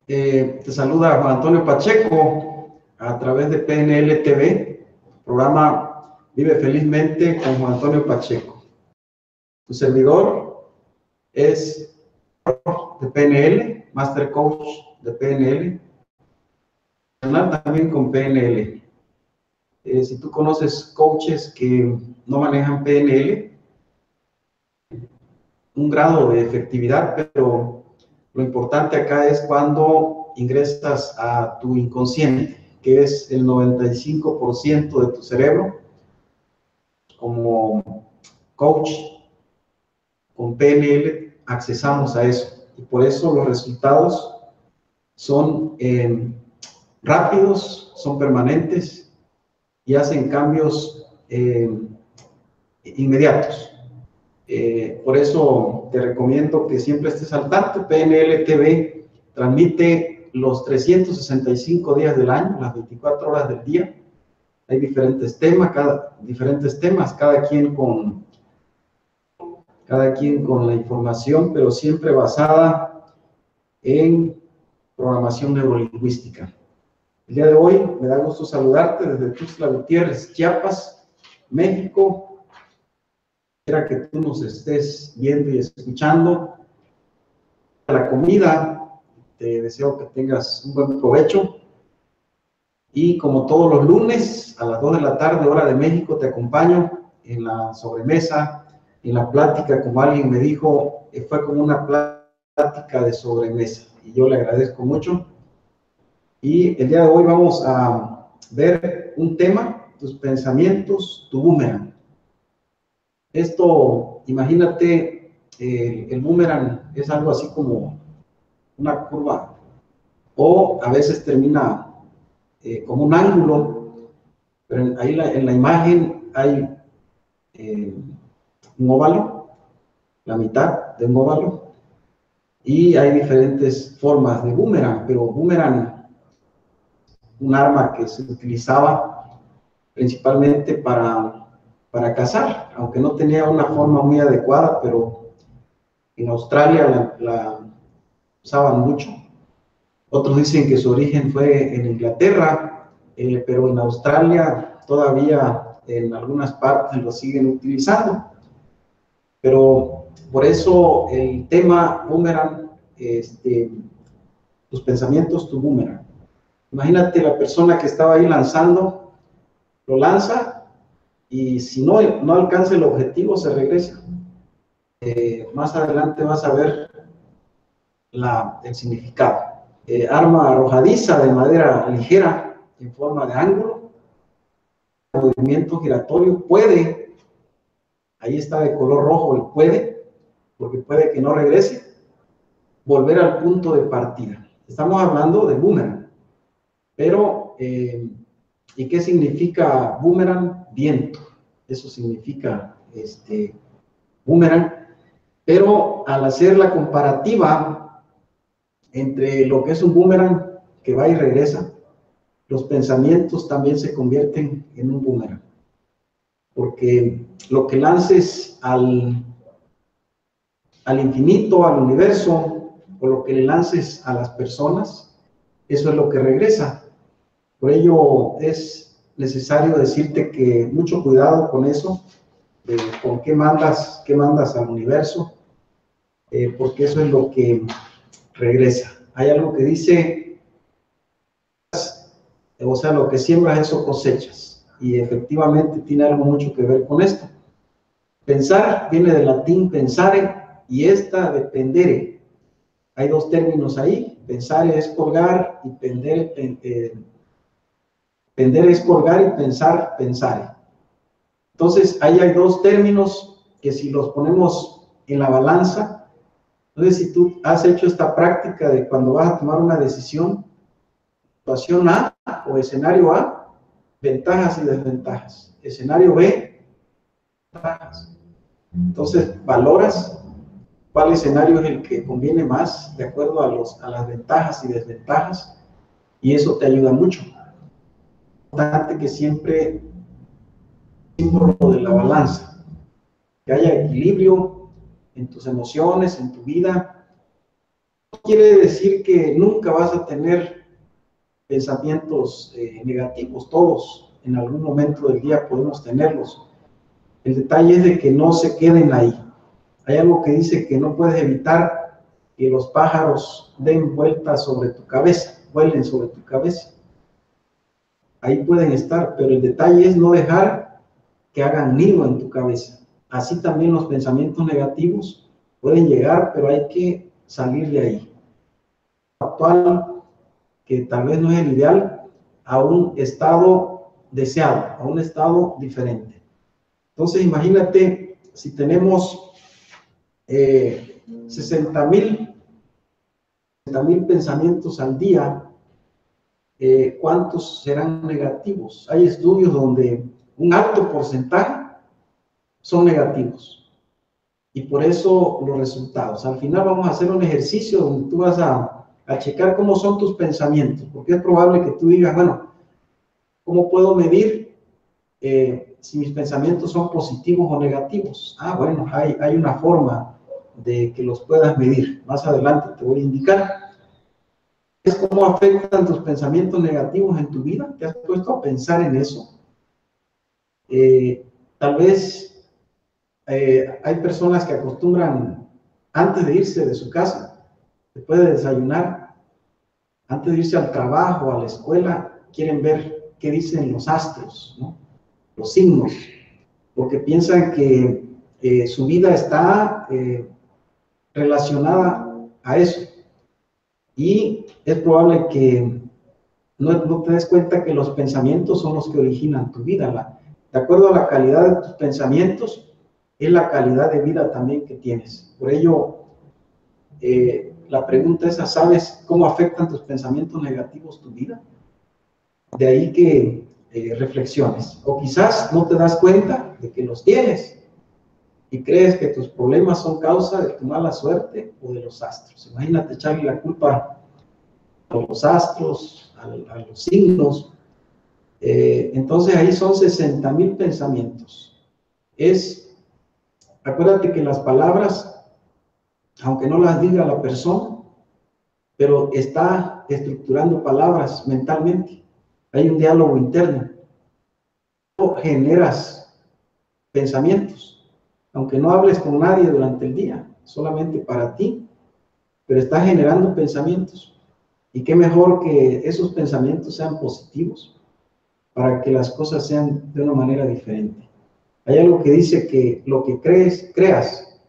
Te saluda Juan Antonio Pacheco a través de PNL TV, programa Vive Felizmente con Juan Antonio Pacheco. Tu servidor es de PNL, Master Coach de PNL, también con PNL. Si tú conoces coaches que no manejan PNL, un grado de efectividad, pero lo importante acá es cuando ingresas a tu inconsciente, que es el 95% de tu cerebro. Como coach con PNL accesamos a eso, y por eso los resultados son rápidos, son permanentes y hacen cambios inmediatos. Por eso te recomiendo que siempre estés al tanto. PNL TV transmite los 365 días del año, las 24 horas del día. Hay diferentes temas, cada quien con la información, pero siempre basada en programación neurolingüística. El día de hoy me da gusto saludarte desde Tuxtla Gutiérrez, Chiapas, México. Espero que tú nos estés viendo y escuchando. La comida, te deseo que tengas un buen provecho. Y como todos los lunes, a las 2 de la tarde, hora de México, te acompaño en la sobremesa, en la plática, como alguien me dijo, fue como una plática de sobremesa. Y yo le agradezco mucho. Y el día de hoy vamos a ver un tema, tus pensamientos, tu boomerang. Esto, imagínate, el boomerang es algo así como una curva, o a veces termina como un ángulo, pero ahí en la imagen hay un óvalo, la mitad de un óvalo, y hay diferentes formas de boomerang, pero boomerang, un arma que se utilizaba principalmente para cazar, aunque no tenía una forma muy adecuada, pero en Australia la usaban mucho. Otros dicen que su origen fue en Inglaterra, pero en Australia todavía en algunas partes lo siguen utilizando. Pero por eso el tema boomerang, tus pensamientos, tu boomerang. Imagínate la persona que estaba ahí lanzando, lo lanza y si no alcanza el objetivo, se regresa. Más adelante vas a ver el significado. Arma arrojadiza de madera ligera en forma de ángulo, movimiento giratorio, puede, ahí está de color rojo el puede, porque puede que no regrese, volver al punto de partida. Estamos hablando de boomerang, pero ¿y qué significa boomerang? Viento, eso significa boomerang, pero al hacer la comparativa entre lo que es un boomerang que va y regresa, los pensamientos también se convierten en un boomerang, porque lo que lances al infinito, al universo, o lo que le lances a las personas, eso es lo que regresa. Por ello es necesario decirte que mucho cuidado con eso, con qué mandas al universo, porque eso es lo que regresa. Hay algo que dice, o sea, lo que siembras, eso cosechas, y efectivamente tiene algo mucho que ver con esto. Pensar viene del latín pensare, y esta de pendere. Hay dos términos ahí, pensare es colgar, y pendere es colgar, y pensar, pensare. Entonces, ahí hay dos términos que si los ponemos en la balanza, entonces si tú has hecho esta práctica de cuando vas a tomar una decisión, situación A o escenario A, ventajas y desventajas. Escenario B, ventajas. Entonces, valoras cuál escenario es el que conviene más de acuerdo a las ventajas y desventajas, y eso te ayuda mucho. Es importante que siempre símbolo de la balanza, que haya equilibrio en tus emociones, en tu vida, quiere decir que nunca vas a tener pensamientos negativos. Todos en algún momento del día podemos tenerlos. El detalle es de que no se queden ahí. Hay algo que dice que no puedes evitar que los pájaros den vueltas sobre tu cabeza, vuelen sobre tu cabeza. Ahí pueden estar, pero el detalle es no dejar que hagan nido en tu cabeza. Así también los pensamientos negativos pueden llegar, pero hay que salir de ahí. Actual, que tal vez no es el ideal, a un estado deseado, a un estado diferente. Entonces, imagínate, si tenemos 60,000 pensamientos al día, ¿cuántos serán negativos? Hay estudios donde un alto porcentaje son negativos. Y por eso los resultados. Al final vamos a hacer un ejercicio donde tú vas a checar cómo son tus pensamientos, porque es probable que tú digas, bueno, ¿cómo puedo medir si mis pensamientos son positivos o negativos? Ah, bueno, hay una forma de que los puedas medir. Más adelante te voy a indicar. ¿Es cómo afectan tus pensamientos negativos en tu vida? ¿Te has puesto a pensar en eso? Tal vez hay personas que acostumbran, antes de irse de su casa, después de desayunar, antes de irse al trabajo, a la escuela, quieren ver qué dicen los astros, ¿no? Los signos, porque piensan que su vida está relacionada a eso. Y es probable que no te des cuenta que los pensamientos son los que originan tu vida. De acuerdo a la calidad de tus pensamientos, es la calidad de vida también que tienes. Por ello, la pregunta es, ¿sabes cómo afectan tus pensamientos negativos tu vida? De ahí que reflexiones. O quizás no te das cuenta de que los tienes y crees que tus problemas son causa de tu mala suerte o de los astros. Imagínate echarle la culpa a los astros, a los signos. Entonces ahí son 60,000 pensamientos. Acuérdate que las palabras, aunque no las diga la persona, pero está estructurando palabras mentalmente. Hay un diálogo interno. Generas pensamientos, aunque no hables con nadie durante el día, solamente para ti, pero estás generando pensamientos. Y qué mejor que esos pensamientos sean positivos para que las cosas sean de una manera diferente. Hay algo que dice que lo que crees, creas.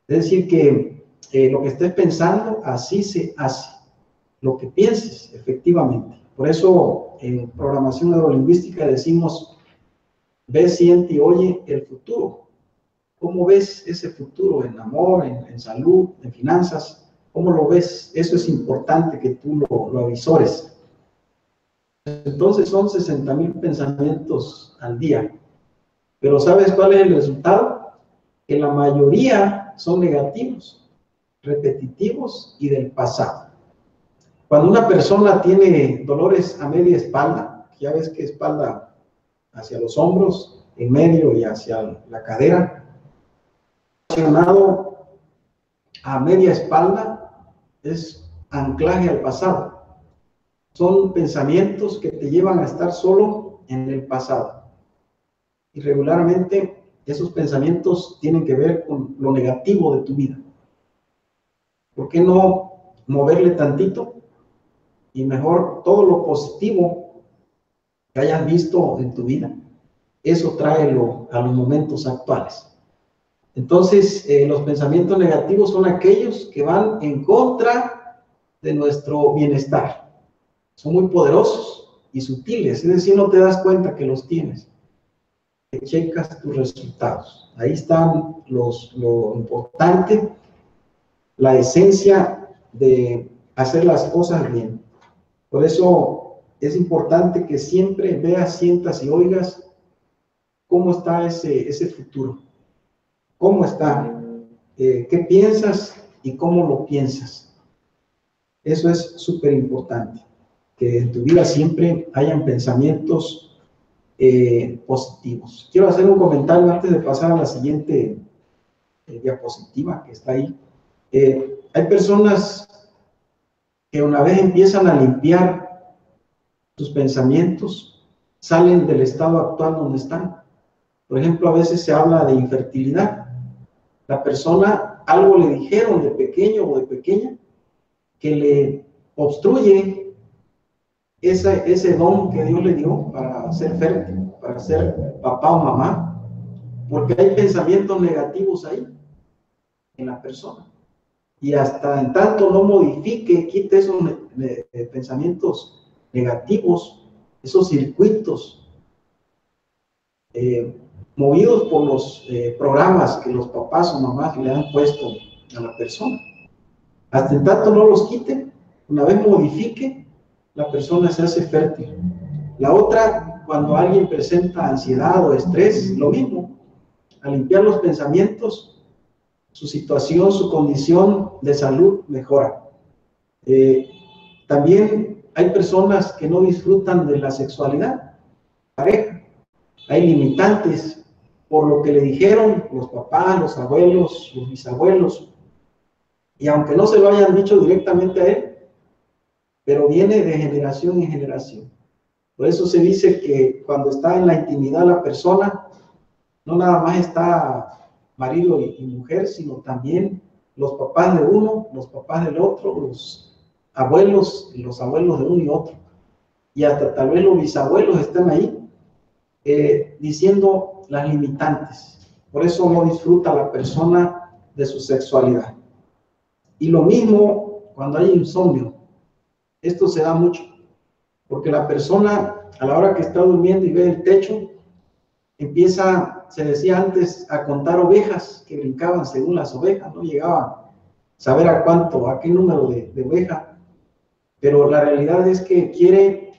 Es decir, que lo que estés pensando, así se hace. Lo que pienses, efectivamente. Por eso, en programación neurolingüística decimos, ve, siente y oye el futuro. ¿Cómo ves ese futuro en amor, en salud, en finanzas? ¿Cómo lo ves? Eso es importante que tú lo avisores. Entonces son 60,000 pensamientos al día. Pero ¿sabes cuál es el resultado? Que la mayoría son negativos, repetitivos y del pasado. Cuando una persona tiene dolores a media espalda, ya ves que espalda hacia los hombros, en medio y hacia la cadera, relacionado a media espalda es anclaje al pasado. Son pensamientos que te llevan a estar solo en el pasado. Y regularmente esos pensamientos tienen que ver con lo negativo de tu vida. ¿Por qué no moverle tantito? Y mejor todo lo positivo que hayas visto en tu vida, eso tráelo a los momentos actuales. Entonces, los pensamientos negativos son aquellos que van en contra de nuestro bienestar. Son muy poderosos y sutiles, es decir, no te das cuenta que los tienes. Checas tus resultados. Ahí están lo importante, la esencia de hacer las cosas bien. Por eso es importante que siempre veas, sientas y oigas cómo está ese futuro. ¿Cómo está? ¿Qué piensas y cómo lo piensas? Eso es súper importante, que en tu vida siempre hayan pensamientos positivos. Quiero hacer un comentario antes de pasar a la siguiente diapositiva que está ahí. Hay personas que una vez empiezan a limpiar sus pensamientos, salen del estado actual donde están. Por ejemplo, a veces se habla de infertilidad. La persona, algo le dijeron de pequeño o de pequeña que le obstruye ese don que Dios le dio para ser fértil, para ser papá o mamá, porque hay pensamientos negativos ahí en la persona. Y hasta en tanto no modifique, quite esos pensamientos negativos, esos circuitos movidos por los programas que los papás o mamás le han puesto a la persona. Hasta en tanto no los quite, una vez modifique, la persona se hace fértil. La otra, cuando alguien presenta ansiedad o estrés, lo mismo. Al limpiar los pensamientos, su situación, su condición de salud mejora. También hay personas que no disfrutan de la sexualidad, pareja. Hay limitantes por lo que le dijeron los papás, los abuelos, los bisabuelos. Y aunque no se lo hayan dicho directamente a él, pero viene de generación en generación. Por eso se dice que cuando está en la intimidad la persona, no nada más está marido y mujer, sino también los papás de uno, los papás del otro, los abuelos y los abuelos de uno y otro. Y hasta tal vez los bisabuelos están ahí diciendo las limitantes. Por eso no disfruta la persona de su sexualidad. Y lo mismo cuando hay insomnio. Esto se da mucho, porque la persona a la hora que está durmiendo y ve el techo, empieza, se decía antes, a contar ovejas que brincaban según las ovejas, no llegaba a saber a cuánto, a qué número de oveja, pero la realidad es que quiere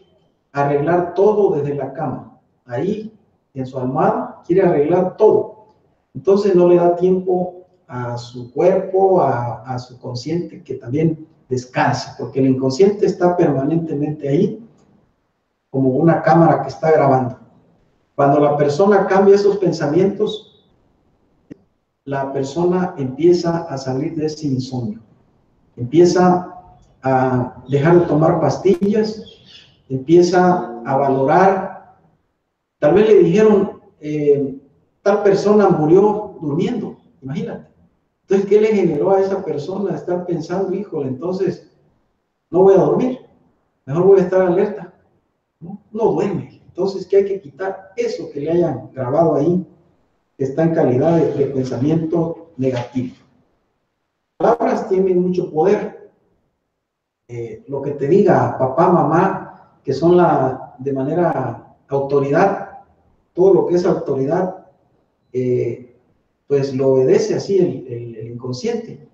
arreglar todo desde la cama, ahí en su almohada, quiere arreglar todo. Entonces no le da tiempo a su cuerpo, a su consciente que también descanse, porque el inconsciente está permanentemente ahí, como una cámara que está grabando. Cuando la persona cambia esos pensamientos, la persona empieza a salir de ese insomnio, empieza a dejar de tomar pastillas, empieza a valorar. Tal vez le dijeron, tal persona murió durmiendo, imagínate. Entonces, ¿qué le generó a esa persona estar pensando, híjole, entonces no voy a dormir, mejor voy a estar alerta? No duerme. Entonces, ¿qué hay que quitar? Eso que le hayan grabado ahí, que está en calidad de pensamiento negativo. Las palabras tienen mucho poder. Lo que te diga papá, mamá, que son de manera autoridad, todo lo que es autoridad, pues lo obedece así el inconsciente.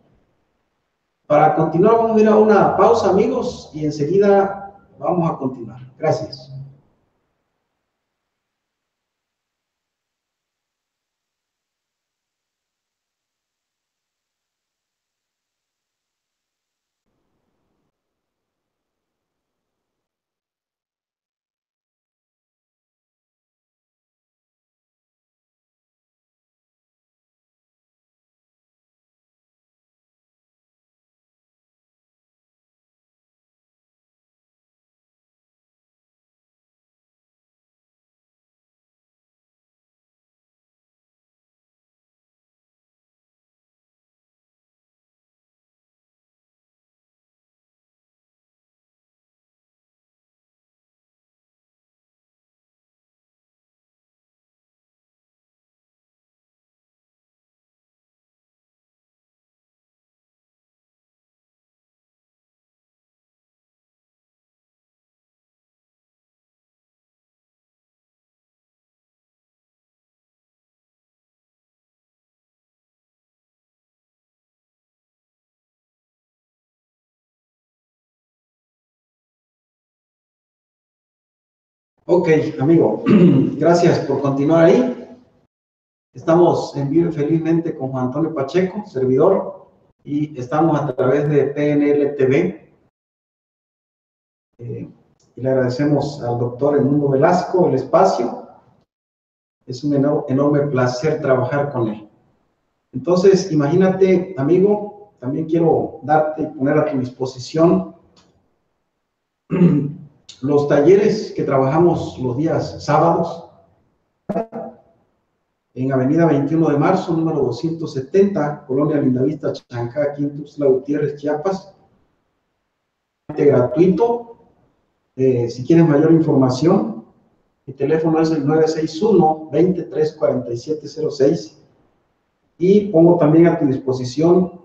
Para continuar, vamos a ir a una pausa, amigos, y enseguida vamos a continuar. Gracias. Ok, amigo, gracias por continuar ahí. Estamos en vivo felizmente con Juan Antonio Pacheco, servidor, y estamos a través de PNL TV. Y le agradecemos al doctor Edmundo Velasco el espacio. Es un enorme placer trabajar con él. Entonces, imagínate, amigo, también quiero darte y poner a tu disposición Los talleres que trabajamos los días sábados, en Avenida 21 de Marzo, número 270, Colonia Lindavista, Chancá, aquí en Tuxtla Gutiérrez, Chiapas, gratuito. Si quieres mayor información, mi teléfono es el 961-234706 y pongo también a tu disposición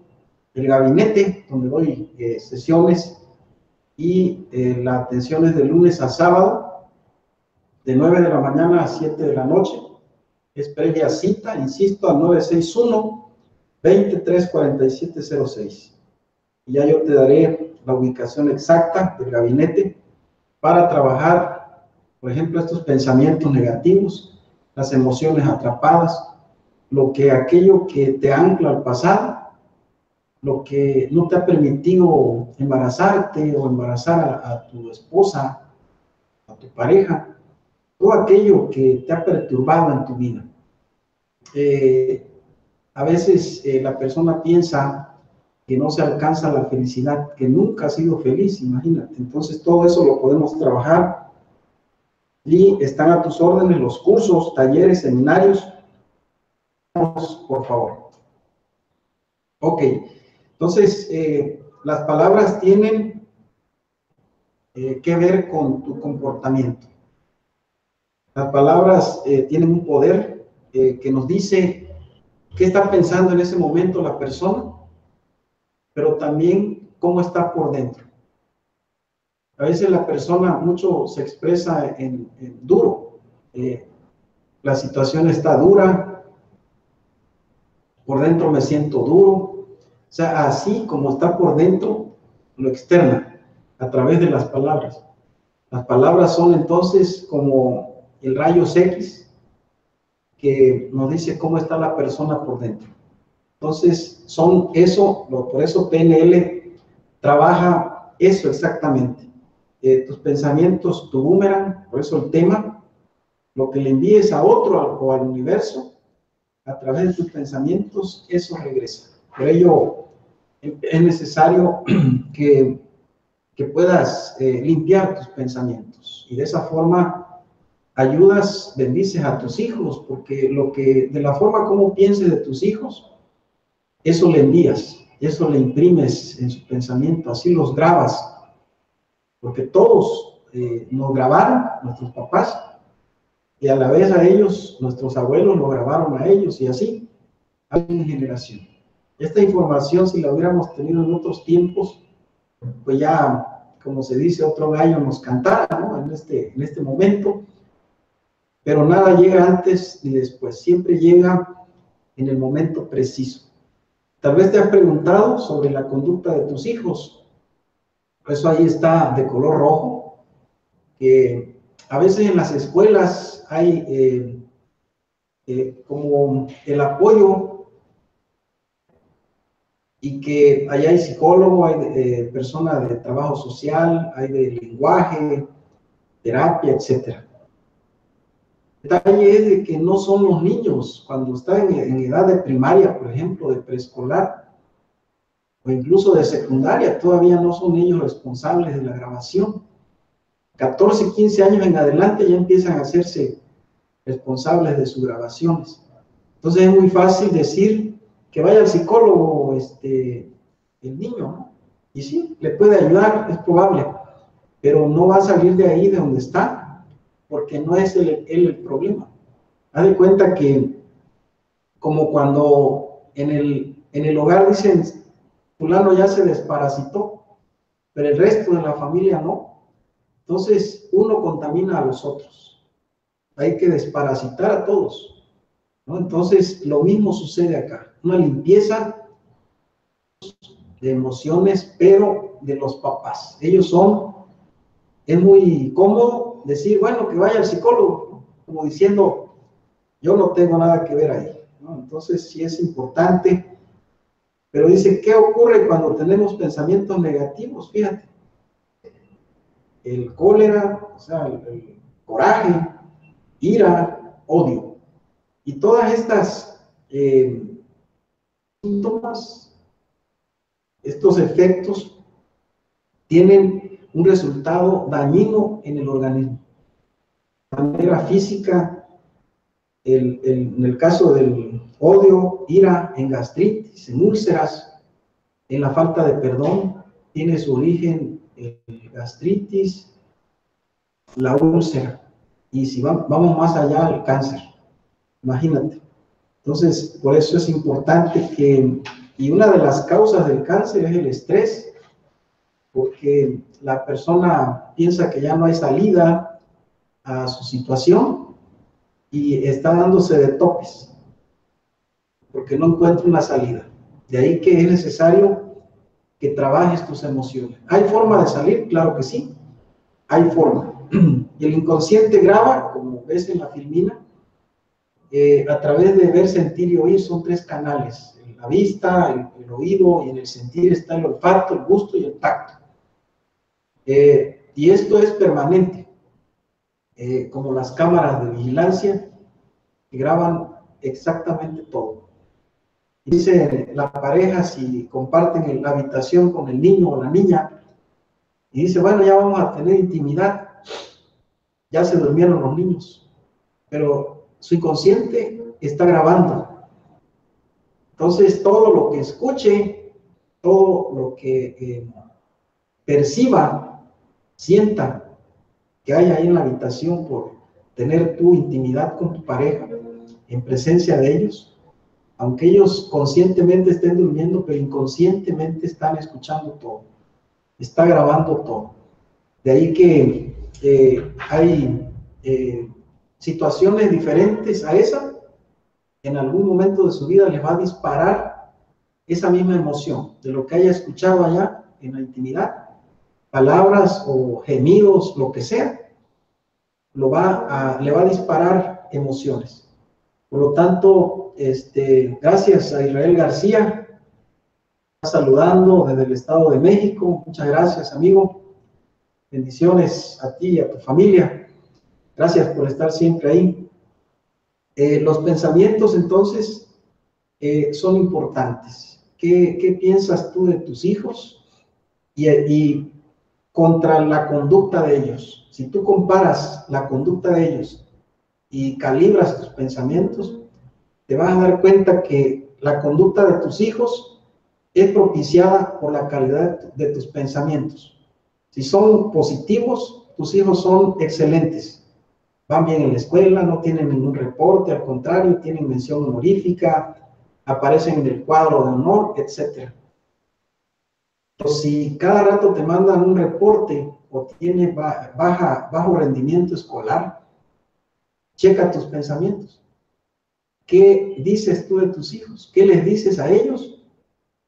el gabinete donde doy sesiones y la atención es de lunes a sábado, de 9 de la mañana a 7 de la noche. Es previa cita, insisto, al 961-234706. Y ya yo te daré la ubicación exacta del gabinete para trabajar, por ejemplo, estos pensamientos negativos, las emociones atrapadas, aquello que te ancla al pasado, lo que no te ha permitido embarazarte o embarazar a tu esposa, a tu pareja, todo aquello que te ha perturbado en tu vida. A veces la persona piensa que no se alcanza la felicidad, que nunca ha sido feliz, imagínate. Entonces todo eso lo podemos trabajar y están a tus órdenes los cursos, talleres, seminarios. Por favor. Ok, entonces las palabras tienen que ver con tu comportamiento. Las palabras tienen un poder que nos dice qué está pensando en ese momento la persona, pero también cómo está por dentro. A veces la persona mucho se expresa en duro. La situación está dura, por dentro me siento duro. O sea, así como está por dentro, lo externa, a través de las palabras. Las palabras son entonces como el rayos X que nos dice cómo está la persona por dentro. Entonces, son eso, por eso PNL trabaja eso exactamente. Tus pensamientos, tu boomerang, por eso el tema, lo que le envíes a otro o al universo, a través de tus pensamientos, eso regresa. Por ello, es necesario que puedas limpiar tus pensamientos y de esa forma ayudas, bendices a tus hijos, porque de la forma como pienses de tus hijos, eso le envías, eso le imprimes en su pensamiento, así los grabas, porque todos nos grabaron, nuestros papás, y a la vez a ellos, nuestros abuelos lo grabaron a ellos, y así, hay una generación. Esta información, si la hubiéramos tenido en otros tiempos, pues ya, como se dice, otro gallo nos cantara, ¿no? En este momento, pero nada llega antes ni después, siempre llega en el momento preciso. Tal vez te has preguntado sobre la conducta de tus hijos. Por eso ahí está de color rojo, que a veces en las escuelas hay como el apoyo y que allá hay psicólogo, hay personas de trabajo social, hay de lenguaje, terapia, etc. El detalle es de que no son los niños, cuando están en edad de primaria, por ejemplo, de preescolar, o incluso de secundaria, todavía no son ellos responsables de la grabación. 14, 15 años en adelante ya empiezan a hacerse responsables de sus grabaciones. Entonces es muy fácil decir que vaya al psicólogo el niño, ¿no? Y sí, le puede ayudar, es probable, pero no va a salir de ahí de donde está, porque no es él el problema. Haz de cuenta que como cuando en el hogar dicen, fulano ya se desparasitó, pero el resto de la familia no. Entonces, uno contamina a los otros. Hay que desparasitar a todos, ¿no? Entonces, lo mismo sucede acá. Una limpieza de emociones, pero de los papás. Es muy cómodo decir, bueno, que vaya al psicólogo, ¿no? Como diciendo, yo no tengo nada que ver ahí, ¿no? Entonces, sí es importante. Pero dice, ¿qué ocurre cuando tenemos pensamientos negativos? Fíjate, el cólera, o sea, el coraje, ira, odio. Y todas estas síntomas, estos efectos, tienen un resultado dañino en el organismo. De manera física, en el caso del odio, ira, en gastritis, en úlceras, en la falta de perdón, tiene su origen el gastritis, la úlcera, y si vamos más allá, el cáncer, imagínate. Entonces, por eso es importante y una de las causas del cáncer es el estrés, porque la persona piensa que ya no hay salida a su situación y está dándose de topes, porque no encuentra una salida. De ahí que es necesario que trabajes tus emociones. ¿Hay forma de salir? Claro que sí, hay forma. Y el inconsciente graba, como ves en la filmina, a través de ver, sentir y oír. Son 3 canales: la vista, el oído, y en el sentir está el olfato, el gusto y el tacto. Y esto es permanente, como las cámaras de vigilancia que graban exactamente todo. Dice la pareja, si comparten la habitación con el niño o la niña, y dice, bueno, ya vamos a tener intimidad, ya se durmieron los niños, pero su inconsciente está grabando. Entonces, todo lo que escuche, todo lo que perciba, sienta que hay ahí en la habitación por tener tu intimidad con tu pareja, en presencia de ellos, aunque ellos conscientemente estén durmiendo, pero inconscientemente están escuchando todo, está grabando todo. De ahí que hay situaciones diferentes a esa, en algún momento de su vida les va a disparar esa misma emoción de lo que haya escuchado allá en la intimidad, palabras o gemidos, lo que sea, le va a disparar emociones. Por lo tanto, gracias a Israel García, saludando desde el Estado de México. Muchas gracias, amigo. Bendiciones a ti y a tu familia. Gracias por estar siempre ahí. Los pensamientos, entonces, son importantes. ¿Qué piensas tú de tus hijos? Y contra la conducta de ellos. Si tú comparas la conducta de ellos y calibras tus pensamientos, te vas a dar cuenta que la conducta de tus hijos es propiciada por la calidad de tus pensamientos. Si son positivos, tus hijos son excelentes. Van bien en la escuela, no tienen ningún reporte, al contrario, tienen mención honorífica, aparecen en el cuadro de honor, etc. Entonces, si cada rato te mandan un reporte o tiene bajo rendimiento escolar, checa tus pensamientos. ¿Qué dices tú de tus hijos? ¿Qué les dices a ellos?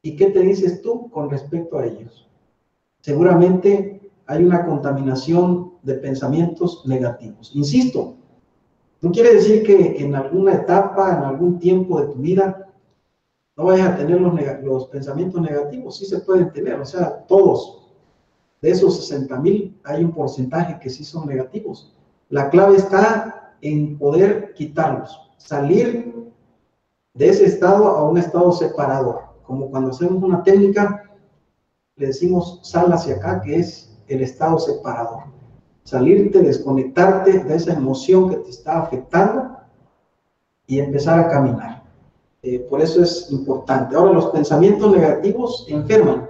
¿Y qué te dices tú con respecto a ellos? Seguramente hay una contaminación de pensamientos negativos. Insisto, no quiere decir que en alguna etapa, en algún tiempo de tu vida, no vayas a tener los pensamientos negativos. Sí se pueden tener, o sea, todos. De esos 60,000 hay un porcentaje que sí son negativos. La clave está en poder quitarlos, salir de ese estado a un estado separador. Como cuando hacemos una técnica, le decimos sal hacia acá, que es el estado separador. Salirte, desconectarte de esa emoción que te está afectando y empezar a caminar. Por eso es importante. Ahora, los pensamientos negativos enferman.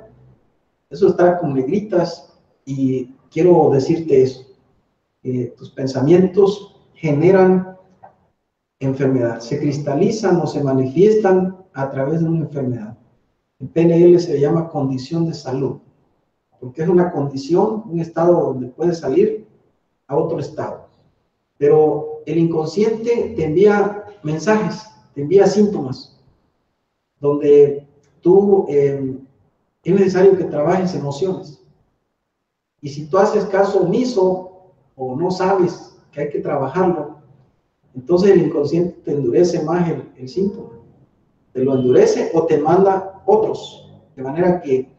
Eso está con negritas y quiero decirte eso. Tus pensamientos generan enfermedad. Se cristalizan o se manifiestan a través de una enfermedad. En PNL se llama condición de salud, porque es una condición, un estado donde puedes salir a otro estado. Pero el inconsciente te envía mensajes, te envía síntomas, donde tú es necesario que trabajes emociones. Y si tú haces caso omiso o no sabes que hay que trabajarlo, entonces el inconsciente te endurece más el síntoma. Te lo endurece o te manda otros. De manera que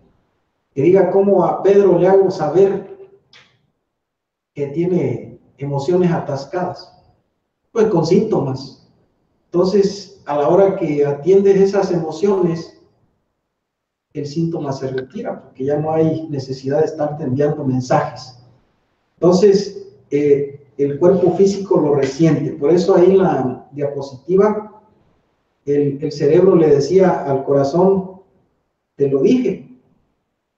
diga cómo a Pedro le hago saber que tiene emociones atascadas. Pues con síntomas. Entonces, a la hora que atiendes esas emociones, el síntoma se retira, porque ya no hay necesidad de estarte enviando mensajes. Entonces, el cuerpo físico lo resiente. Por eso ahí en la diapositiva, el cerebro le decía al corazón, te lo dije,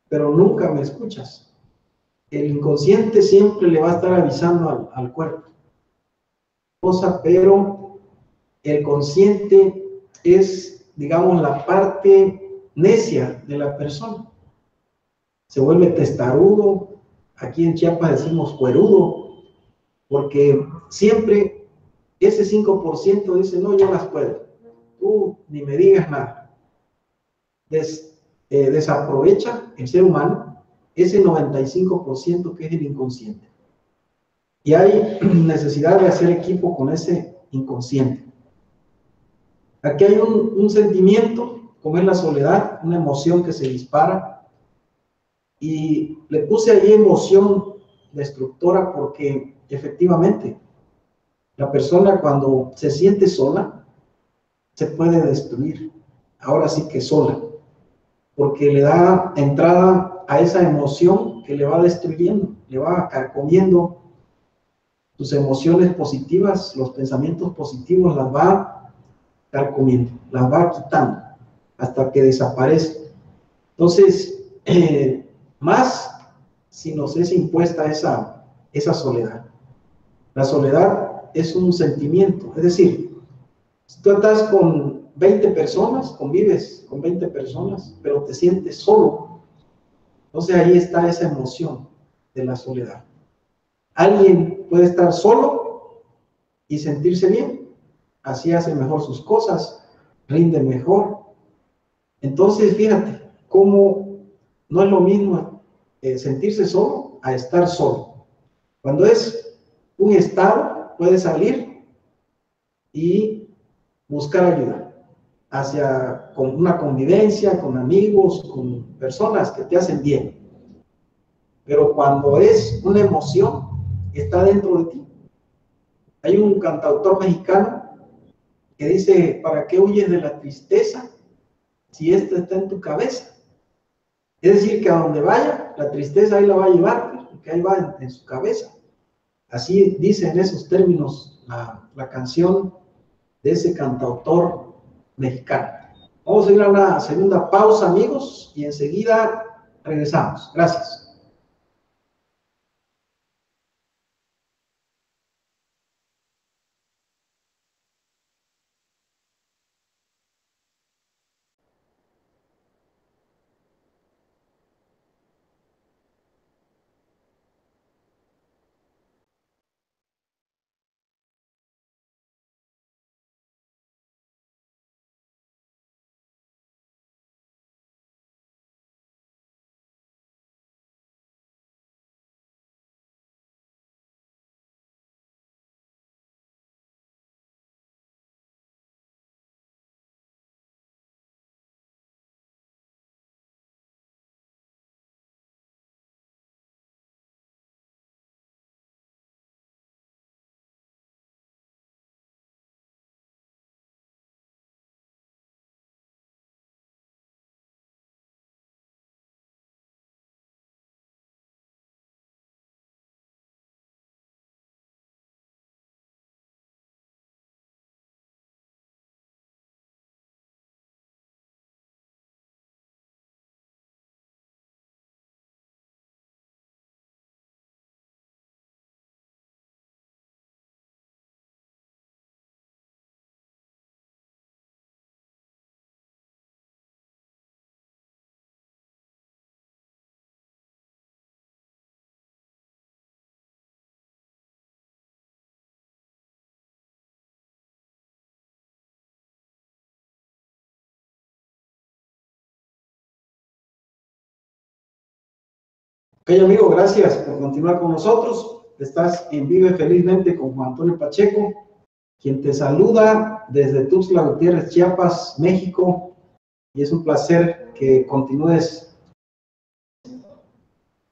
pero nunca me escuchas. El inconsciente siempre le va a estar avisando al cuerpo. Pero el consciente es, digamos, la parte necia de la persona. Se vuelve testarudo, aquí en Chiapas decimos cuerudo, porque siempre ese 5% dice, no, yo las puedo, tú ni me digas nada. Desaprovecha el ser humano ese 95% que es el inconsciente. Y hay necesidad de hacer equipo con ese inconsciente. Aquí hay un sentimiento, como es la soledad, una emoción que se dispara, y le puse ahí emoción destructora porque efectivamente la persona cuando se siente sola se puede destruir, ahora sí que sola, porque le da entrada a esa emoción que le va destruyendo, le va carcomiendo sus emociones positivas, los pensamientos positivos las va carcomiendo, las va quitando hasta que desaparece. Entonces, más si nos es impuesta esa soledad. La soledad es un sentimiento, es decir, si tú estás con 20 personas, convives con 20 personas, pero te sientes solo, entonces ahí está esa emoción de la soledad. Alguien puede estar solo y sentirse bien, así hace mejor sus cosas, rinde mejor. Entonces, fíjate, cómo no es lo mismo sentirse solo a estar solo. Cuando es un estado, puedes salir y buscar ayuda con una convivencia, con amigos, con personas que te hacen bien. Pero cuando es una emoción, está dentro de ti. Hay un cantautor mexicano que dice, ¿para qué huyes de la tristeza si esta está en tu cabeza? Es decir, que a donde vaya, la tristeza ahí la va a llevar, porque ahí va en su cabeza. Así dice en esos términos la canción de ese cantautor mexicano. Vamos a ir a una segunda pausa, amigos, y enseguida regresamos. Gracias. Ok, amigo, gracias por continuar con nosotros. Estás en Vive Felizmente con Juan Antonio Pacheco, quien te saluda desde Tuxtla Gutiérrez, Chiapas, México, y es un placer que continúes.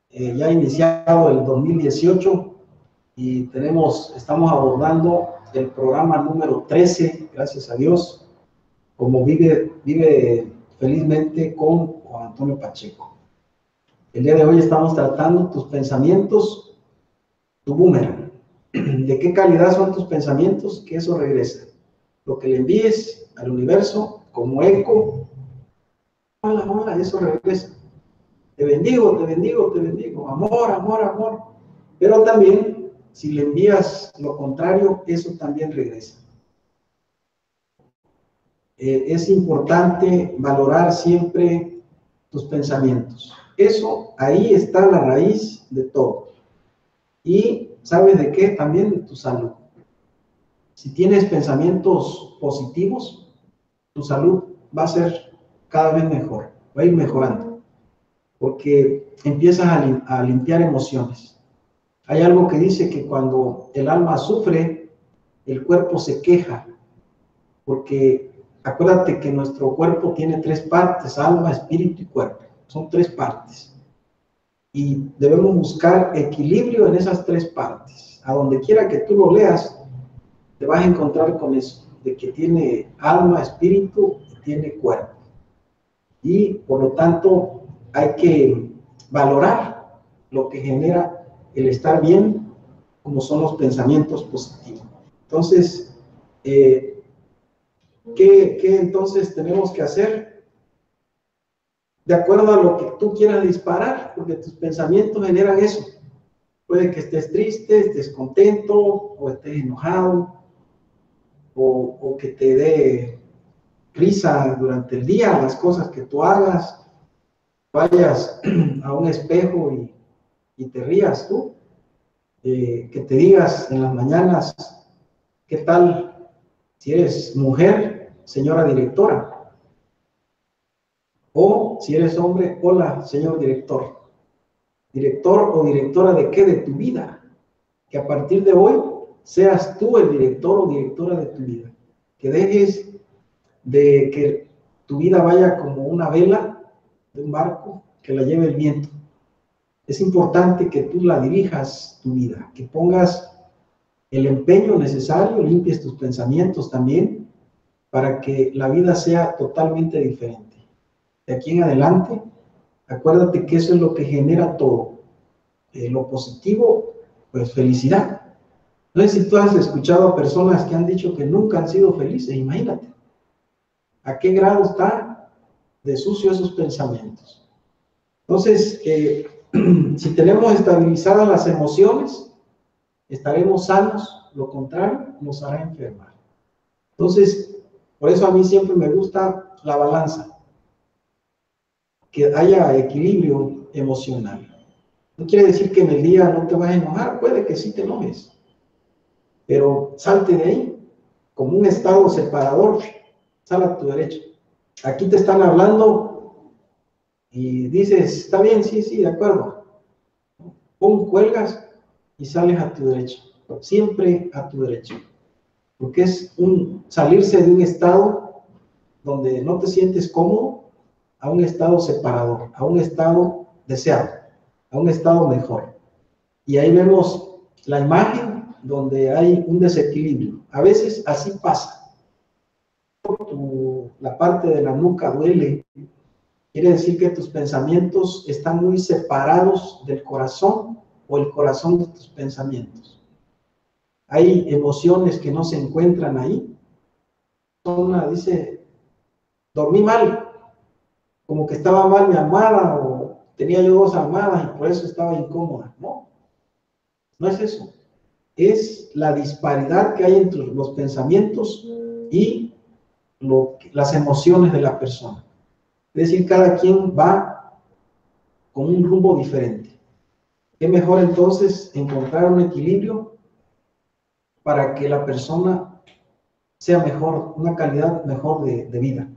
Ya iniciado el 2018 y estamos abordando el programa número 13, gracias a Dios, como Vive Felizmente con Juan Antonio Pacheco. El día de hoy estamos tratando tus pensamientos, tu boomerang. ¿De qué calidad son tus pensamientos? Que eso regresa. Lo que le envíes al universo como eco, hola, hola, eso regresa. Te bendigo, te bendigo, te bendigo. Amor, amor, amor. Pero también, si le envías lo contrario, eso también regresa. Es importante valorar siempre tus pensamientos. Eso, ahí está la raíz de todo. Y ¿sabes de qué? También de tu salud. Si tienes pensamientos positivos, tu salud va a ser cada vez mejor, va a ir mejorando, porque empiezas a limpiar emociones. Hay algo que dice que cuando el alma sufre, el cuerpo se queja, porque acuérdate que nuestro cuerpo tiene 3 partes, alma, espíritu y cuerpo. Son 3 partes. Y debemos buscar equilibrio en esas 3 partes. A donde quiera que tú lo leas, te vas a encontrar con eso, de que tiene alma, espíritu y tiene cuerpo. Y por lo tanto hay que valorar lo que genera el estar bien, como son los pensamientos positivos. Entonces, ¿qué entonces tenemos que hacer? De acuerdo a lo que tú quieras disparar, porque tus pensamientos generan eso. Puede que estés triste, estés contento, o estés enojado, o que te dé risa durante el día, las cosas que tú hagas, vayas a un espejo y te rías tú, que te digas en las mañanas, ¿qué tal si eres mujer, señora directora? O si eres hombre, hola, señor director. ¿Director o directora de qué? De tu vida. Que a partir de hoy seas tú el director o directora de tu vida. Que dejes de que tu vida vaya como una vela de un barco que la lleve el viento. Es importante que tú la dirijas tu vida, que pongas el empeño necesario, limpies tus pensamientos también, para que la vida sea totalmente diferente. De aquí en adelante, acuérdate que eso es lo que genera todo. Lo positivo, pues felicidad. No sé si tú has escuchado a personas que han dicho que nunca han sido felices, imagínate. ¿A qué grado está de sucio esos pensamientos? Entonces, si tenemos estabilizadas las emociones, estaremos sanos, lo contrario nos hará enfermar. Entonces, por eso a mí siempre me gusta la balanza, que haya equilibrio emocional. No quiere decir que en el día no te vas a enojar, puede que sí te enojes, pero salte de ahí, como un estado separador, sal a tu derecha. Aquí te están hablando y dices, está bien, sí, sí, de acuerdo. Pum, cuelgas y sales a tu derecha, siempre a tu derecha, porque es salirse de un estado donde no te sientes cómodo a un estado separador, a un estado deseado, a un estado mejor. Y ahí vemos la imagen donde hay un desequilibrio. A veces así pasa. La parte de la nuca duele, quiere decir que tus pensamientos están muy separados del corazón o el corazón de tus pensamientos. Hay emociones que no se encuentran ahí. Una dice, dormí mal, como que estaba mal mi almohada o tenía yo 2 almohadas y por eso estaba incómoda. No, no es eso. Es la disparidad que hay entre los pensamientos y las emociones de la persona. Es decir, cada quien va con un rumbo diferente. Es mejor entonces encontrar un equilibrio para que la persona sea mejor, una calidad mejor de vida.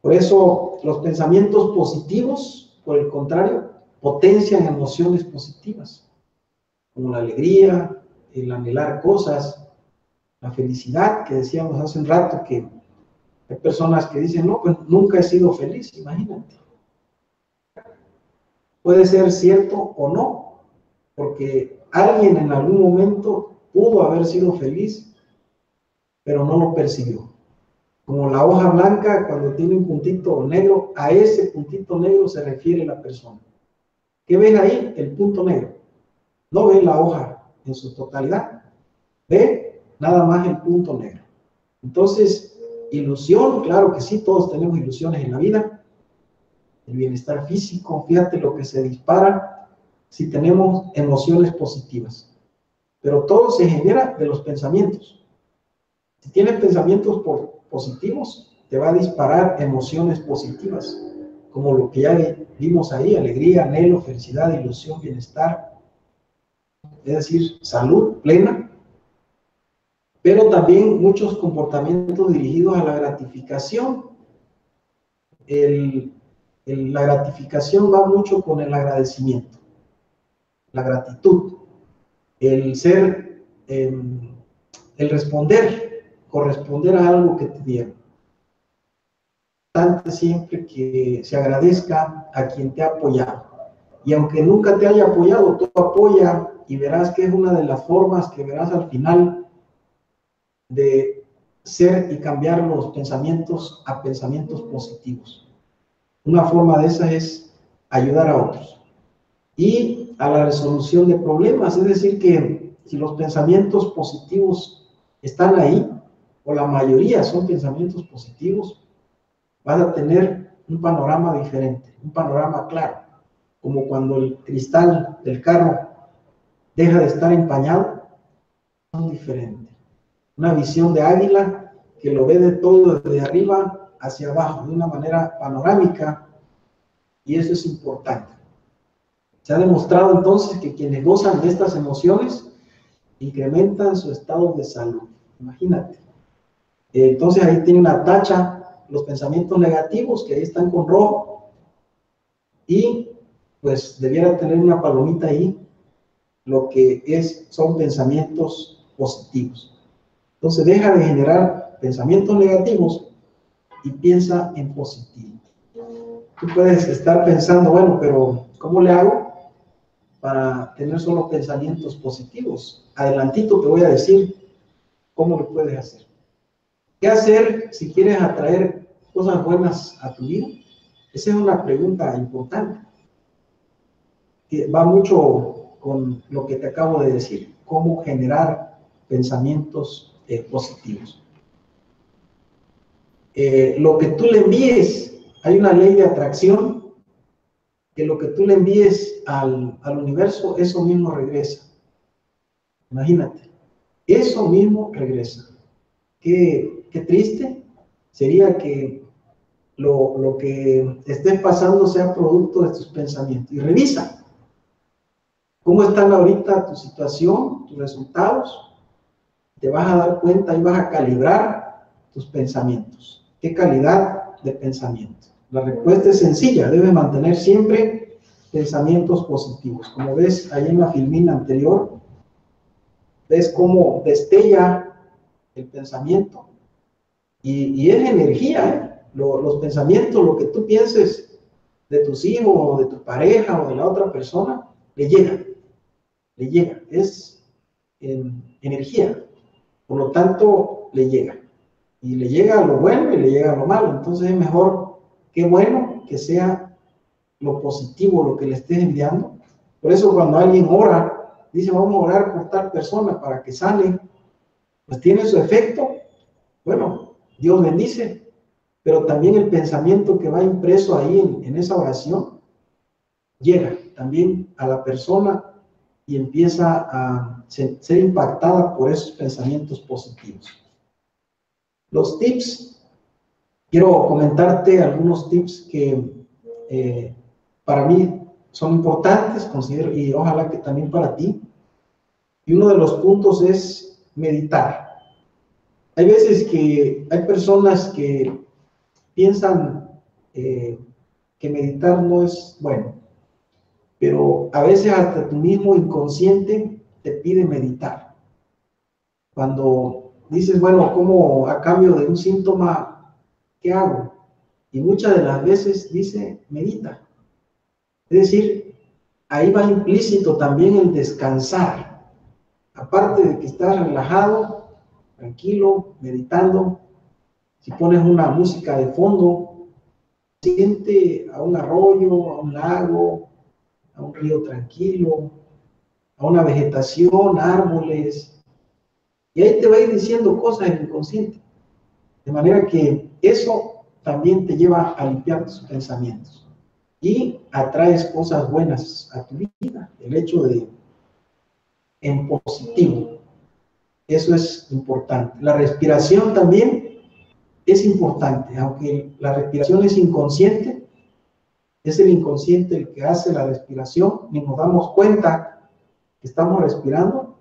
Por eso los pensamientos positivos, por el contrario, potencian emociones positivas, como la alegría, el anhelar cosas, la felicidad, que decíamos hace un rato, que hay personas que dicen, no, pues nunca he sido feliz, imagínate. Puede ser cierto o no, porque alguien en algún momento pudo haber sido feliz, pero no lo percibió. Como la hoja blanca, cuando tiene un puntito negro, a ese puntito negro se refiere la persona. ¿Qué ves ahí? El punto negro. No ve la hoja en su totalidad, ve nada más el punto negro. Entonces, ilusión, claro que sí, todos tenemos ilusiones en la vida. El bienestar físico, fíjate lo que se dispara si tenemos emociones positivas. Pero todo se genera de los pensamientos. Si tienes pensamientos positivos, te va a disparar emociones positivas, como lo que ya vimos ahí: alegría, anhelo, felicidad, ilusión, bienestar, es decir, salud plena. Pero también muchos comportamientos dirigidos a la gratificación. La gratificación va mucho con el agradecimiento, la gratitud, el ser, el corresponder a algo que te dieron. Siempre que se agradezca a quien te ha apoyado. Y aunque nunca te haya apoyado, tú apoya y verás que es una de las formas que verás al final de ser y cambiar los pensamientos a pensamientos positivos. Una forma de esas es ayudar a otros. Y a la resolución de problemas, es decir, que si los pensamientos positivos están ahí, o la mayoría son pensamientos positivos, vas a tener un panorama diferente, un panorama claro, como cuando el cristal del carro deja de estar empañado, son diferentes. Una visión de águila que lo ve de todo desde arriba hacia abajo, de una manera panorámica, y eso es importante. Se ha demostrado entonces que quienes gozan de estas emociones incrementan su estado de salud. Imagínate. Entonces ahí tiene una tacha los pensamientos negativos, que ahí están con rojo, y pues debiera tener una palomita ahí, lo que son pensamientos positivos. Entonces deja de generar pensamientos negativos y piensa en positivo. Tú puedes estar pensando, bueno, pero ¿cómo le hago para tener solo pensamientos positivos? Adelantito te voy a decir cómo lo puedes hacer. ¿Qué hacer si quieres atraer cosas buenas a tu vida? Esa es una pregunta importante, que va mucho con lo que te acabo de decir: cómo generar pensamientos positivos. Lo que tú le envíes, hay una ley de atracción, que lo que tú le envíes al universo, eso mismo regresa. Imagínate, eso mismo regresa. Qué triste sería que lo que estés pasando sea producto de tus pensamientos. Y revisa cómo están ahorita tu situación, tus resultados. Te vas a dar cuenta y vas a calibrar tus pensamientos. ¿Qué calidad de pensamiento? La respuesta es sencilla: debes mantener siempre pensamientos positivos. Como ves ahí en la filmina anterior, ves cómo destella el pensamiento, y es energía, ¿eh? Los pensamientos, lo que tú pienses de tus hijos, o de tu pareja, o de la otra persona, le llega, es energía, por lo tanto le llega, y le llega a lo bueno y le llega a lo malo. Entonces es mejor, qué bueno que sea lo positivo lo que le estés enviando. Por eso cuando alguien ora, dice: vamos a orar por tal persona para que sane, pues tiene su efecto. Bueno, Dios bendice, pero también el pensamiento que va impreso ahí en esa oración llega también a la persona y empieza a ser impactada por esos pensamientos positivos. Los tips, quiero comentarte algunos tips que para mí son importantes, considero, y ojalá que también para ti. Y uno de los puntos es meditar. Hay veces que hay personas que piensan que meditar no es bueno, pero a veces hasta tu mismo inconsciente te pide meditar. Cuando dices: bueno, ¿cómo a cambio de un síntoma, qué hago? Y muchas de las veces dice: medita. Es decir, ahí va implícito también el descansar. Aparte de que estás relajado, tranquilo, meditando, Si pones una música de fondo, siente a un arroyo, a un lago, a un río tranquilo, a una vegetación, árboles, y ahí te va a ir diciendo cosas en el inconsciente. De manera que eso también te lleva a limpiar tus pensamientos y atraes cosas buenas a tu vida. El hecho de en positivo, eso es importante. La respiración también es importante, aunque la respiración es inconsciente, es el inconsciente el que hace la respiración, ni nos damos cuenta que estamos respirando,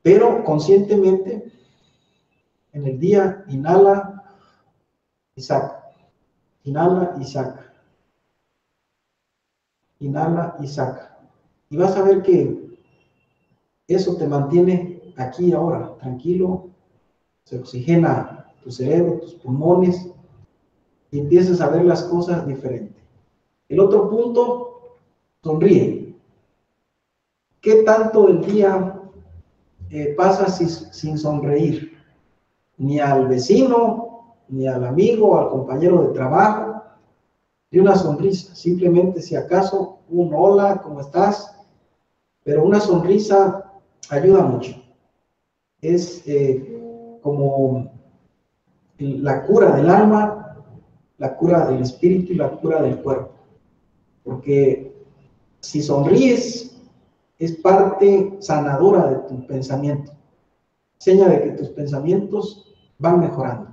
pero conscientemente en el día inhala y saca, inhala y saca, inhala y saca. Y vas a ver que eso te mantiene aquí y ahora, tranquilo, se oxigena tu cerebro, tus pulmones, y empiezas a ver las cosas diferente. El otro punto, sonríe. ¿Qué tanto del día pasa sin sonreír? Ni al vecino, ni al amigo, al compañero de trabajo, ni una sonrisa. Simplemente, si acaso, un hola, ¿cómo estás? Pero una sonrisa ayuda mucho. Es como la cura del alma, la cura del espíritu y la cura del cuerpo. Porque si sonríes, es parte sanadora de tu pensamiento. Seña de que tus pensamientos van mejorando.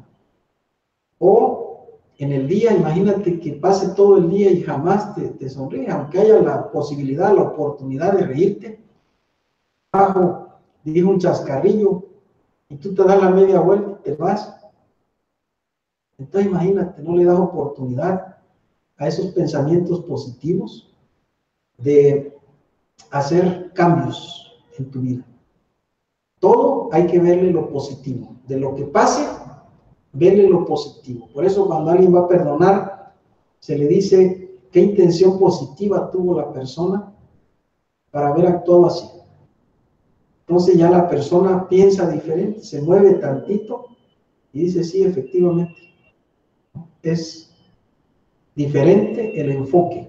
O en el día, imagínate que pase todo el día y jamás te sonríe, aunque haya la posibilidad, la oportunidad de reírte. Abajo, dijo un chascarrillo y tú te das la media vuelta y te vas. Entonces imagínate, no le das oportunidad a esos pensamientos positivos de hacer cambios en tu vida. Todo hay que verle lo positivo. De lo que pase, verle lo positivo. Por eso cuando alguien va a perdonar, se le dice qué intención positiva tuvo la persona para haber actuado así. Entonces ya la persona piensa diferente, se mueve tantito y dice, sí, efectivamente, es diferente el enfoque.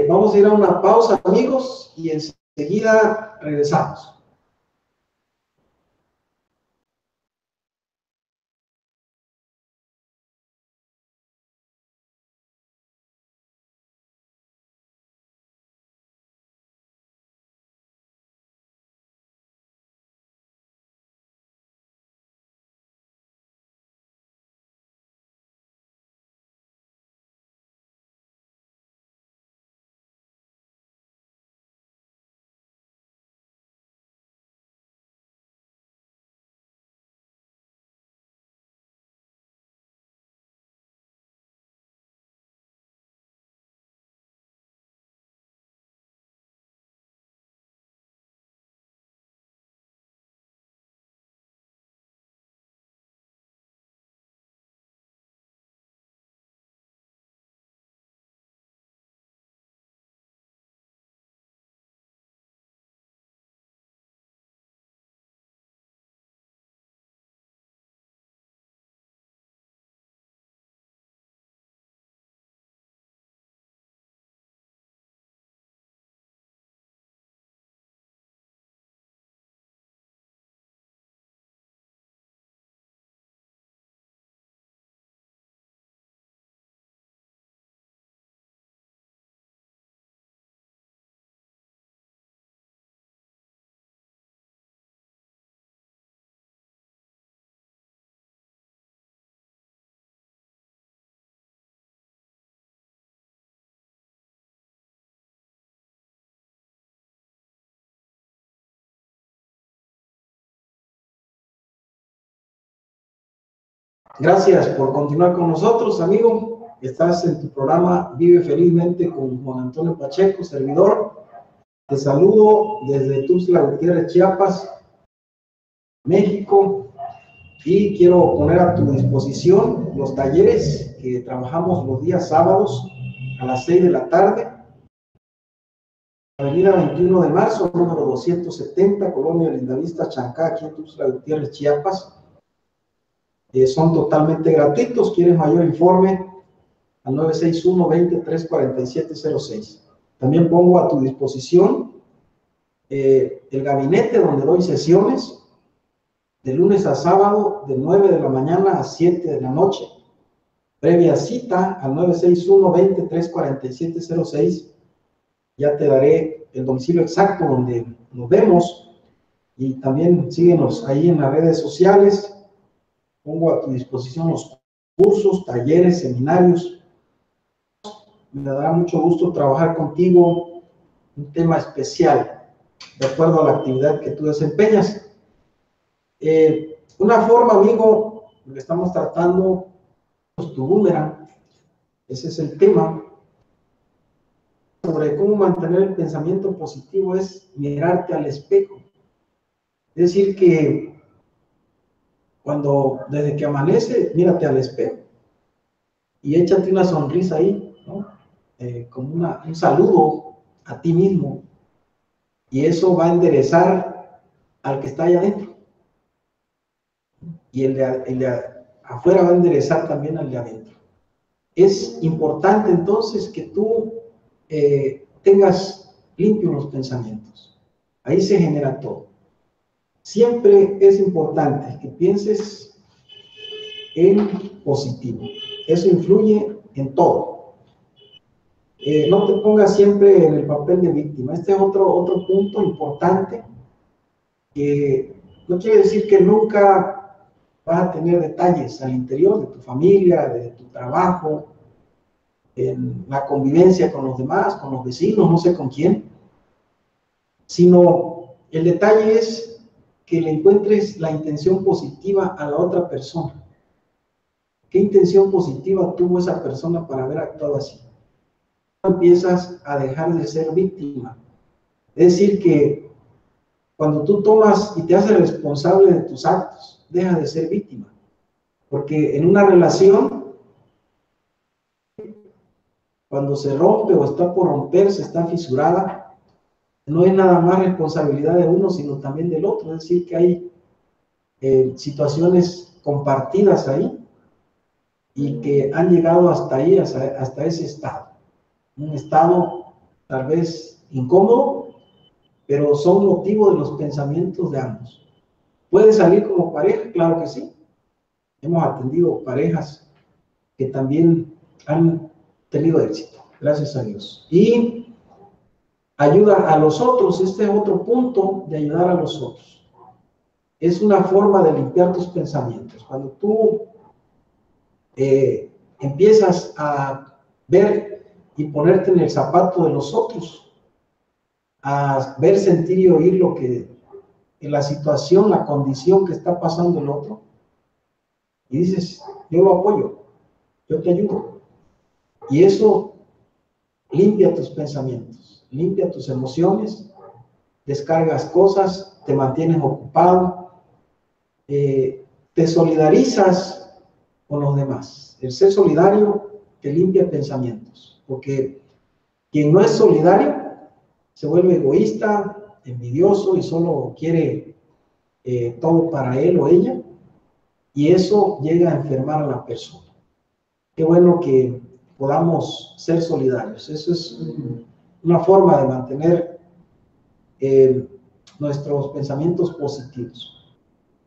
Vamos a ir a una pausa, amigos, y enseguida regresamos. Gracias por continuar con nosotros, amigo. Estás en tu programa Vive Felizmente con Juan Antonio Pacheco, servidor. Te saludo desde Tuxtla Gutiérrez, Chiapas, México, y quiero poner a tu disposición los talleres que trabajamos los días sábados a las 6 de la tarde. Avenida 21 de marzo, número 270, Colonia Lindavista, Chancá, aquí en Tuxtla Gutiérrez, Chiapas. Son totalmente gratuitos. ¿Quieres mayor informe? Al 961-20-34706. También pongo a tu disposición el gabinete donde doy sesiones de lunes a sábado de 9 de la mañana a 7 de la noche. Previa cita al 961-20-34706. Ya te daré el domicilio exacto donde nos vemos, y también síguenos ahí en las redes sociales. Pongo a tu disposición los cursos, talleres, seminarios. Me dará mucho gusto trabajar contigo un tema especial de acuerdo a la actividad que tú desempeñas. Una forma, amigo, que estamos tratando, pues, tu boomerang, ese es el tema, sobre cómo mantener el pensamiento positivo, es mirarte al espejo. Es decir, que desde que amanece, mírate al espejo y échate una sonrisa ahí, ¿no? Como un saludo a ti mismo, y eso va a enderezar al que está allá adentro, y el de afuera va a enderezar también al de adentro. Es importante entonces que tú tengas limpios los pensamientos. Ahí se genera todo. Siempre es importante que pienses en positivo. Eso influye en todo. No te pongas siempre en el papel de víctima. Este es otro punto importante, que no quiere decir que nunca vas a tener detalles al interior de tu familia, de tu trabajo, en la convivencia con los demás, con los vecinos, no sé con quién, sino el detalle es que le encuentres la intención positiva a la otra persona. ¿Qué intención positiva tuvo esa persona para haber actuado así? Empiezas a dejar de ser víctima. Es decir, que cuando tú tomas y te haces responsable de tus actos, dejas de ser víctima. Porque en una relación, cuando se rompe o está por romperse, está fisurada, no es nada más responsabilidad de uno, sino también del otro. Es decir, que hay situaciones compartidas ahí, y que han llegado hasta ahí, hasta ese estado. Un estado tal vez incómodo, pero son motivo de los pensamientos de ambos. ¿Puede salir como pareja? Claro que sí. Hemos atendido parejas que también han tenido éxito, gracias a Dios. Y ayuda a los otros. Este es otro punto de ayudar a los otros. Es una forma de limpiar tus pensamientos. Cuando tú empiezas a ver y ponerte en el zapato de los otros, a ver, sentir y oír lo que en la situación, la condición que está pasando el otro, y dices, yo lo apoyo, yo te ayudo, y eso limpia tus pensamientos, limpia tus emociones, descargas cosas, te mantienes ocupado, te solidarizas con los demás. El ser solidario te limpia pensamientos, porque quien no es solidario se vuelve egoísta, envidioso, y solo quiere todo para él o ella, y eso llega a enfermar a la persona. Qué bueno que podamos ser solidarios. Eso es una forma de mantener nuestros pensamientos positivos.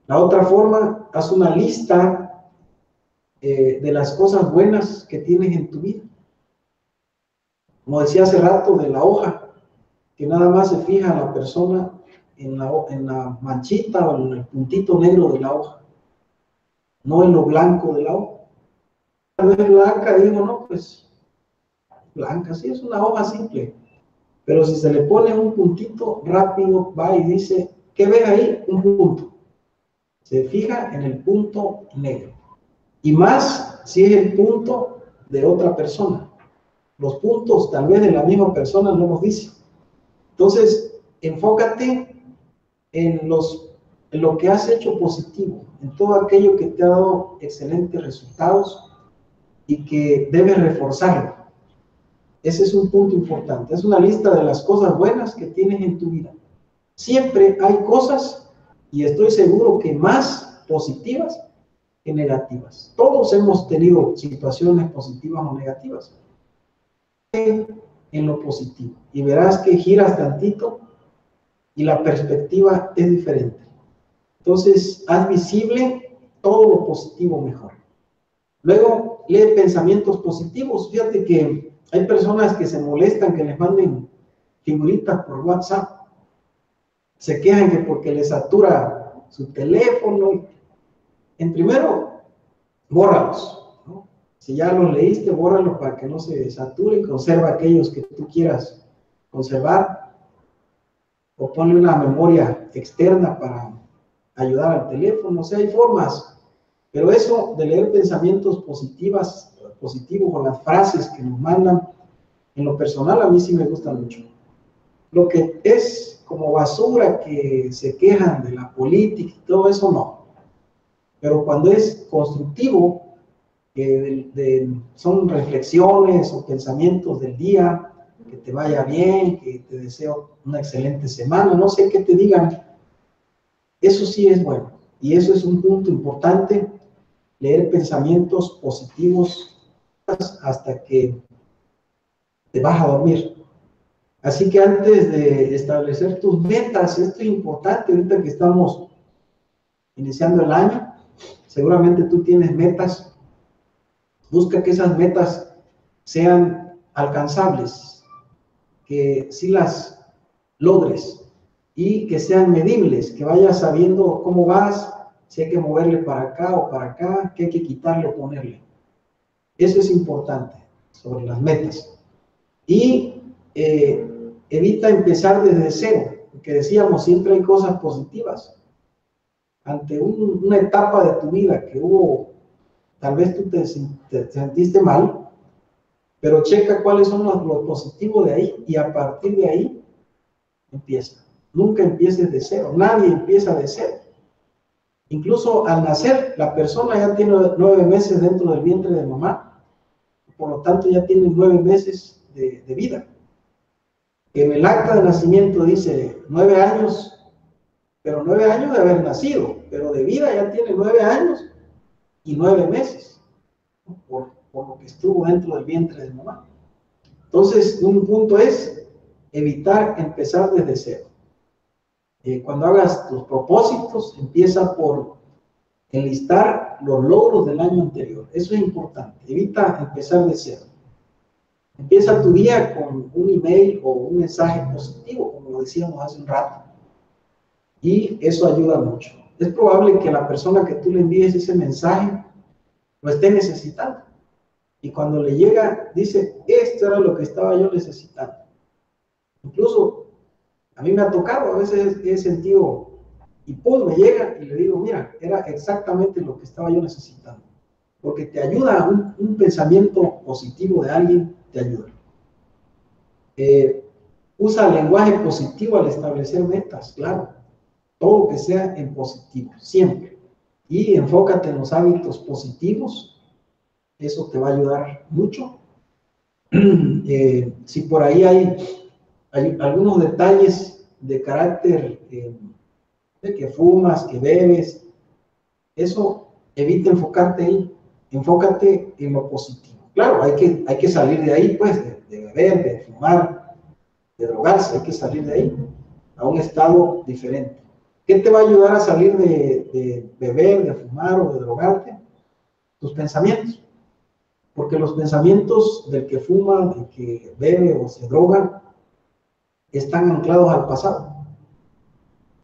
La otra forma, haz una lista de las cosas buenas que tienes en tu vida. Como decía hace rato, de la hoja, que nada más se fija la persona en la manchita o en el puntito negro de la hoja, no en lo blanco de la hoja. Tal vez blanca, digo, no, pues blanca, sí, es una hoja simple, pero si se le pone un puntito, rápido va y dice, ¿qué ves ahí? Un punto. Se fija en el punto negro, y más si es el punto de otra persona. Los puntos tal vez de la misma persona no los dice. Entonces, enfócate en lo que has hecho positivo, en todo aquello que te ha dado excelentes resultados y que debes reforzarlo. Ese es un punto importante. Es una lista de las cosas buenas que tienes en tu vida. Siempre hay cosas, y estoy seguro que más positivas, que negativas. Todos hemos tenido situaciones positivas o negativas. En lo positivo. Y verás que giras tantito y la perspectiva es diferente. Entonces, haz visible todo lo positivo mejor. Luego, lee pensamientos positivos. Fíjate que hay personas que se molestan que les manden figuritas por WhatsApp. Se quejan que porque les satura su teléfono. En primero, bórralos, ¿no? Si ya los leíste, bórralos para que no se saturen. Conserva aquellos que tú quieras conservar. O ponle una memoria externa para ayudar al teléfono. O sea, hay formas. Pero eso de leer pensamientos positivos o las frases que nos mandan, en lo personal a mí sí me gusta mucho. Lo que es como basura que se quejan de la política y todo eso, no. Pero cuando es constructivo, son reflexiones o pensamientos del día, que te vaya bien, que te deseo una excelente semana, no sé qué te digan, eso sí es bueno. Y eso es un punto importante, leer pensamientos positivos hasta que te vas a dormir. Así que antes de establecer tus metas, esto es importante, ahorita que estamos iniciando el año, seguramente tú tienes metas, busca que esas metas sean alcanzables, que sí las logres y que sean medibles, que vayas sabiendo cómo vas, si hay que moverle para acá o para acá, qué hay que quitarle o ponerle. Eso es importante sobre las metas. Y evita empezar desde cero, porque decíamos, siempre hay cosas positivas. Ante una etapa de tu vida que hubo, tal vez tú te sentiste mal, pero checa cuáles son los positivos de ahí y a partir de ahí empieza. Nunca empieces de cero, nadie empieza de cero. Incluso al nacer, la persona ya tiene 9 meses dentro del vientre de mamá, por lo tanto ya tiene 9 meses de vida. En el acta de nacimiento dice 9 años, pero 9 años de haber nacido, pero de vida ya tiene 9 años y 9 meses, ¿no? por lo que estuvo dentro del vientre de mamá. Entonces, un punto es evitar empezar desde cero. Cuando hagas tus propósitos, empieza por enlistar los logros del año anterior. Eso es importante. Evita empezar de cero. Empieza tu día con un email o un mensaje positivo, como lo decíamos hace un rato. Y eso ayuda mucho. Es probable que la persona que tú le envíes ese mensaje lo esté necesitando. Y cuando le llega, dice, esto era lo que estaba yo necesitando. Incluso a mí me ha tocado, a veces he sentido, y pues me llega y le digo, mira, era exactamente lo que estaba yo necesitando. Porque te ayuda, un pensamiento positivo de alguien te ayuda. Usa lenguaje positivo al establecer metas, claro. Todo que sea en positivo, siempre. Y enfócate en los hábitos positivos, eso te va a ayudar mucho. Si por ahí hay algunos detalles de carácter, de que fumas, que bebes, eso evita enfocarte ahí, enfócate en lo positivo. Claro, hay que salir de ahí, pues, de beber, de fumar, de drogarse, hay que salir de ahí a un estado diferente. ¿Qué te va a ayudar a salir de beber, de fumar o de drogarte? Tus pensamientos. Porque los pensamientos del que fuma, del que bebe o se droga, están anclados al pasado.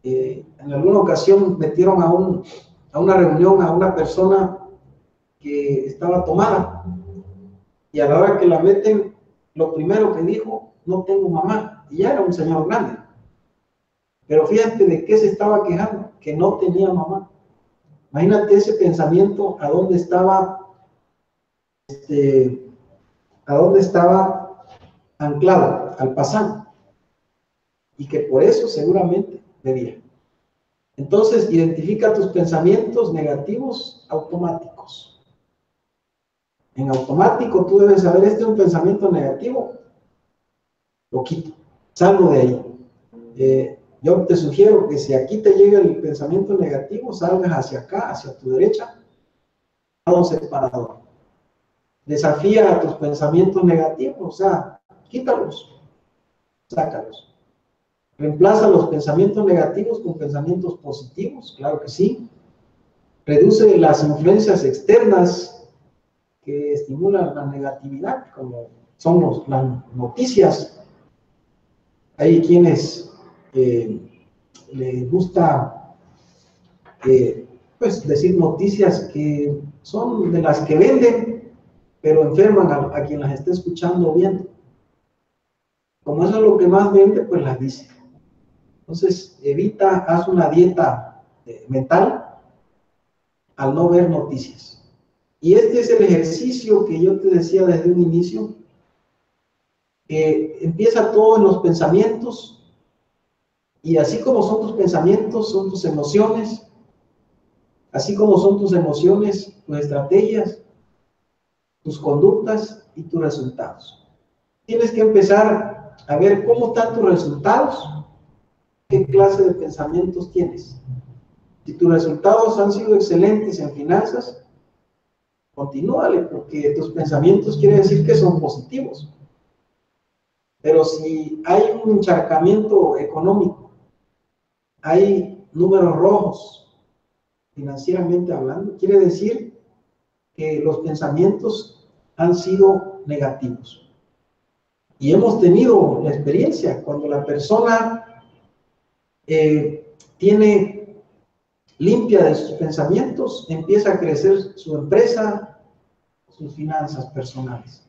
En alguna ocasión metieron a una reunión a una persona que estaba tomada y a la hora que la meten, lo primero que dijo, no tengo mamá, y ya era un señor grande. Pero fíjate de qué se estaba quejando, que no tenía mamá. Imagínate ese pensamiento, a dónde estaba anclado, al pasado, y que por eso seguramente bebía. Entonces, identifica tus pensamientos negativos automáticos. En automático tú debes saber, este es un pensamiento negativo, lo quito, salgo de ahí. Yo te sugiero que si aquí te llega el pensamiento negativo, salgas hacia acá, hacia tu derecha, separador. Desafía a tus pensamientos negativos, o sea, quítalos, sácalos. Reemplaza los pensamientos negativos con pensamientos positivos, claro que sí. Reduce las influencias externas que estimulan la negatividad, como son las noticias. Hay quienes les gusta pues decir noticias que son de las que venden, pero enferman a quien las esté escuchando o viendo. Como eso es lo que más vende, pues las dice. Entonces, haz una dieta mental al no ver noticias. Y este es el ejercicio que yo te decía desde un inicio, que empieza todo en los pensamientos, y así como son tus pensamientos, son tus emociones, así como son tus emociones, tus estrategias, tus conductas y tus resultados. Tienes que empezar a ver cómo están tus resultados, qué clase de pensamientos tienes. Si tus resultados han sido excelentes en finanzas, continúale, porque tus pensamientos quiere decir que son positivos. Pero si hay un encharcamiento económico, hay números rojos, financieramente hablando, quiere decir que los pensamientos han sido negativos. Y hemos tenido la experiencia, cuando la persona tiene limpia de sus pensamientos, empieza a crecer su empresa, sus finanzas personales.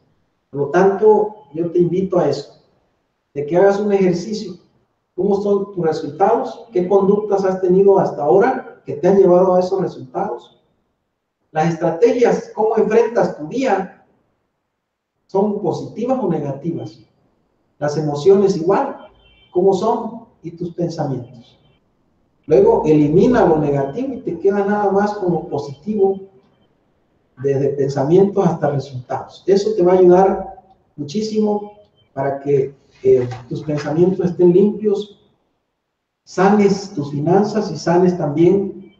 Por lo tanto, yo te invito a eso, de que hagas un ejercicio. ¿Cómo son tus resultados? ¿Qué conductas has tenido hasta ahora que te han llevado a esos resultados? Las estrategias, ¿cómo enfrentas tu día? ¿Son positivas o negativas? Las emociones igual, ¿cómo son? Y tus pensamientos. Luego elimina lo negativo y te queda nada más como positivo, desde pensamientos hasta resultados. Eso te va a ayudar muchísimo para que tus pensamientos estén limpios, sanes tus finanzas y sanes también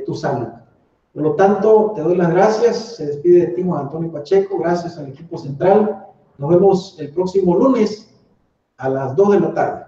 tu salud. Por lo tanto, te doy las gracias. Se despide de ti Juan Antonio Pacheco. Gracias al equipo central. Nos vemos el próximo lunes a las 2 de la tarde.